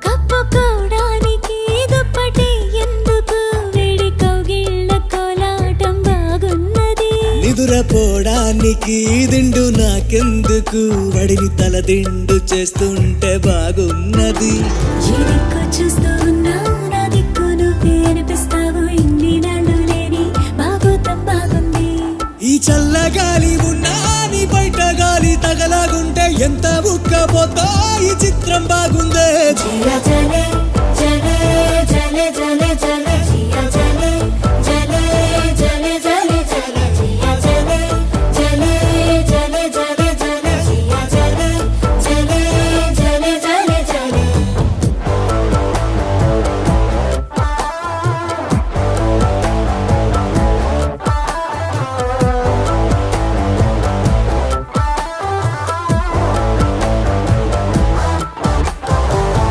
కప్పుకోవడానికి దుప్పటి ఎందుకు వేడి కౌగిళ్ళ కోలాటం బాగున్నది నిదురపోవడానికి దిండు నాకెందుకు వడిని తల దిండు చేస్తుంటే బాగున్నది ఈ దిక్కు చూస్తూ ఉన్నావు నా దిక్కు నువ్వే అనిపిస్తావు ఇన్ని నాళ్ళు లేని బాగోతం బాగుంది ఈ చల్లగాలి ఉన్నా నీ బయట గాలి తగలాగుంటే ఎంత ఉక్కపోతా ఈ చిత్రం బాగుందే